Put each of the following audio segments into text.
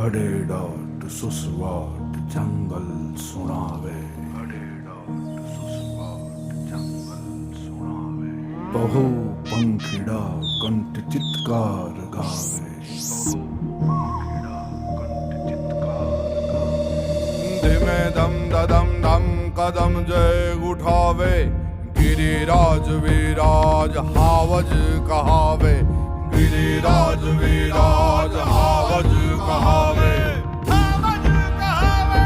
અડેડાટ સુસવાટ જંગલ સુણાવે, અડેડાટ સુસવાટ જંગલ સુણાવે, બહુ પંખીડા કંઠ ચિત્કાર ગાવે, બહુ પંખીડા કંઠ ચિત્કાર ગાવે. ધીમે ધમ દદમ ધમ કદમ જય ઉઠાવે, ગિરિરાજ વિરાજ હાવજ કહાવે, ગિરિરાજ વિરાજ હાવજ કહાવે, હાવજ કહાવે.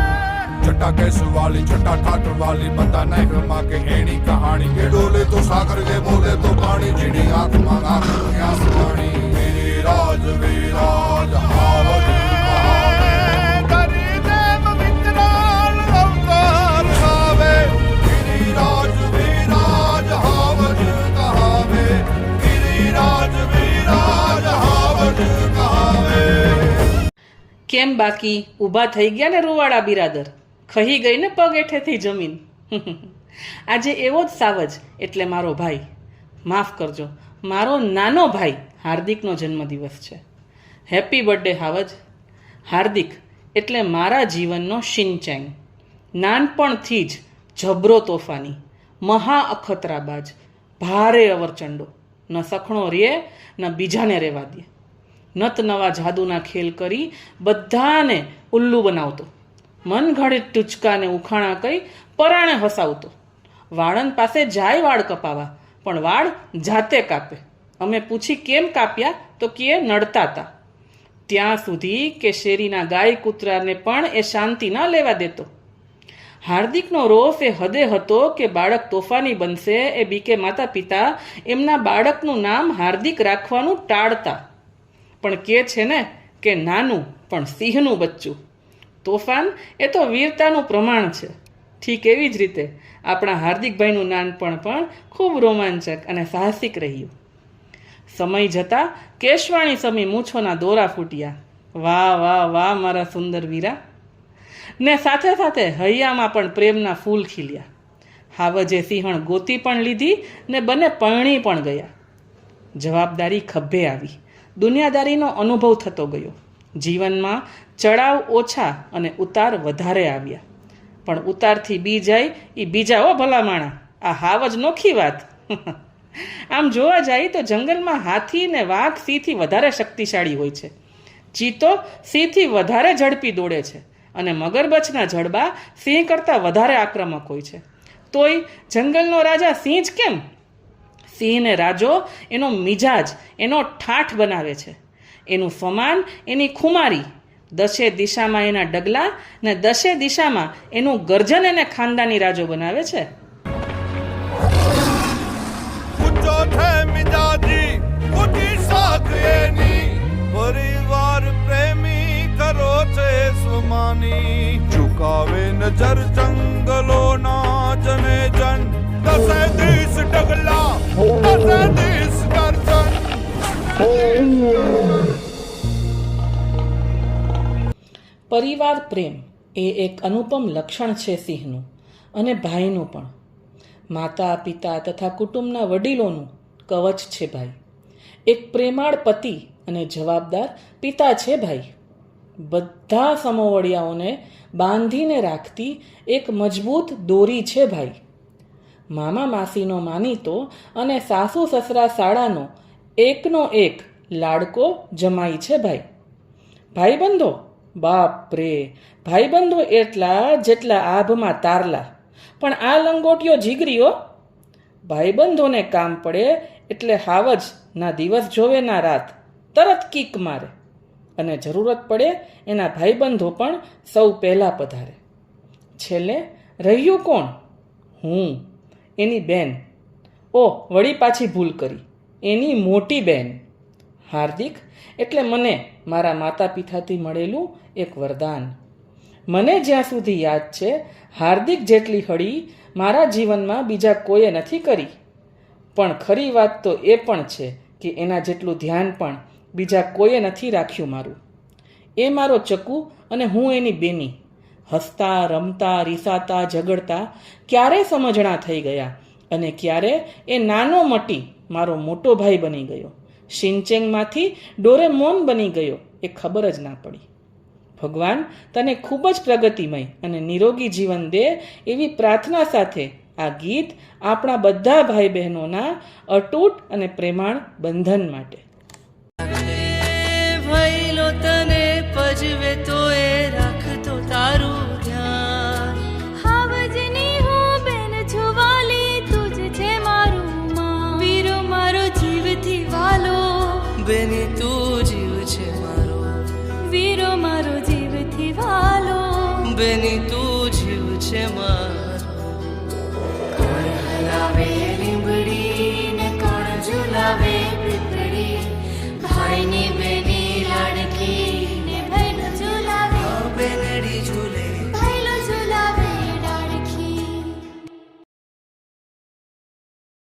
છઠ્ઠા કેસ વાલી છઠ્ઠા ઠાઠ વાલી બધા નહેરમાં કે એની કહાણી કે ડોલે તો સાગર કે બોલે તો પાણી, જીણી આંખમાં આંખ આંસુ પાણી. ગિરિરાજ વિરાજ હાવજ કહાવે, કરી દેવ વિકરાળ અવતાર ગાવે, ગિરિરાજ વિરાજ હાવજ કહાવે, ગિરિરાજ વિરાજ હાવજ કહાવે. કેમ બાકી ઊભા થઈ ગયા ને રૂવાડા બિરાદર? ખહી ગઈ ને પગ હેઠેથી જમીન? આજે એવો જ સાવજ એટલે મારો ભાઈ, માફ કરજો મારો નાનો ભાઈ હાર્દિકનો જન્મદિવસ છે. Happy birthday હાવજ. હાર્દિક એટલે મારા જીવનનો શિનચેંગ. નાનપણથી જ જબરો તોફાની, મહા અખતરાબાજ, ભારે અવરચંડો, ન સખણો રે ન બીજાને રહેવા દે. નત નવા જાદુના ખેલ કરી બધાને ઉલ્લુ બનાવતો, મન ઘડિત ટૂચકાને ઉખાણા કહી પરાણે હસાવતો. વાળંદ પાસે જાય વાળ કપાવા, પણ વાળ જાતે કાપે. અમે પૂછી કેમ કાપ્યા તો કે નડતા હતા. ત્યાં સુધી કે શેરીના ગાય કૂતરાને પણ એ શાંતિ ના લેવા દેતો. હાર્દિકનો રોષ એ હદે હતો કે બાળક તોફાની બનશે એ બીકે માતા પિતા એમના બાળકનું નામ હાર્દિક રાખવાનું ટાળતા. પણ કે છે ને કે નાનું પણ સિંહનું બચ્ચું. તોફાન એ તો વીરતાનું પ્રમાણ છે. ઠીક એવી જ રીતે આપણા હાર્દિકભાઈનું નાનપણ પણ ખૂબ રોમાંચક અને સાહસિક રહ્યું. સમય જતાં કેશવાણી સમી મૂછોના દોરા ફૂટ્યા. વાહ વાહ વાહ મારા સુંદર વીરા. ને સાથે સાથે હૈયામાં પણ પ્રેમના ફૂલ ખીલ્યા. હાવજે સિંહણ ગોતી પણ લીધી ને બંને પરણી પણ ગયા. જવાબદારી ખભે આવી, દુનિયાદારીનો અનુભવ થતો ગયો. જીવનમાં ચડાવ ઓછા અને ઉતાર વધારે આવ્યા. પણ ઉતારથી બી જાય એ બીજા હો ભલા માણા. આ હાવજ નોખી વાત. આમ જોવા જાય તો જંગલમાં હાથી ને વાઘ સિંહથી વધારે શક્તિશાળી હોય છે. ચીતો સિંહથી વધારે ઝડપી દોડે છે અને મગરમચ્છના જડબા સિંહ કરતાં વધારે આક્રમક હોય છે. તોય જંગલનો રાજા સિંહ જ કેમ? સિંહને રાજો એનો મિજાજ, એનો ઠાઠ બનાવે છે, એનું સમાન એની ખુમારી. દશે દિશામાં એના ડગલા ને દશે દિશામાં એનું ગર્જન એને ખાનદાની રાજો બનાવે છે. પરિવાર પ્રેમી કરો છે સ્વમાની, ચુકાવે નજર જંગલોના જને જન. દસે દિશ ડગલા દસે દિશ ગર્જન. પરિવાર પ્રેમ એ એક અનુપમ લક્ષણ છે સિંહનું અને ભાઈનું પણ. માતા પિતા તથા કુટુંબના વડીલોનું કવચ છે ભાઈ. એક પ્રેમાળ પતિ અને જવાબદાર પિતા છે ભાઈ. બધા સમોવડિયાઓને બાંધીને રાખતી એક મજબૂત દોરી છે ભાઈ. મામા માસીનો માનીતો અને સાસુ સસરા સાળાનો એકનો એક લાડકો જમાઈ છે ભાઈ. ભાઈબંધો, બાપ રે, ભાઈબંધો એટલા જેટલા આભમાં તારલા, પણ આ લંગોટીઓ જીગરીઓ. ભાઈબંધોને કામ પડે એટલે હાવજ ના દિવસ જોવે ના રાત, તરત કીક મારે. અને જરૂરત પડે એના ભાઈબંધો પણ સૌ પહેલાં પધારે. છેલ્લે રહ્યું કોણ? હું, એની બેન. ઓ વળી પાછી ભૂલ કરી, એની મોટી બેન. હાર્દિક એટલે મને મારા માતા પિતાથી મળેલું એક વરદાન. મને જ્યાં સુધી યાદ છે, હાર્દિક જેટલી હળી મારા જીવનમાં બીજા કોઈએ નથી કરી. પણ ખરી વાત તો એ પણ છે કે એના જેટલું ધ્યાન પણ બીજા કોઈએ નથી રાખ્યું મારું. એ મારો ચકુ અને હું એની બેની. હસતા, રમતા, રીસાતા, ઝઘડતા ક્યારે સમજણા થઈ ગયા અને ક્યારે એ નાનો મટી મારો મોટો ભાઈ બની ગયો. શિનચેંગમાંથી ડોરેમોન બની ગયો એ ખબર જ ના પડી. ભગવાન તને ખૂબ જ પ્રગતિમય અને નિરોગી જીવન દે એવી પ્રાર્થના સાથે આ ગીત આપણા બધા ભાઈ બહેનોના અતૂટ અને પ્રેમાળ બંધન માટે. ભઈલો તને પજવે તો એ રાખતો તારું ધ્યાન. હાવજની હું બેન છુવાલી તુજ છે મારું માં. વીરો મારો જીવથી વાલો, બેની તું જીવ છે મારો. વીરો મારો જીવથી વાલો. બેની તું જીવ છે મારો. કોણ હલાવે લીંબડી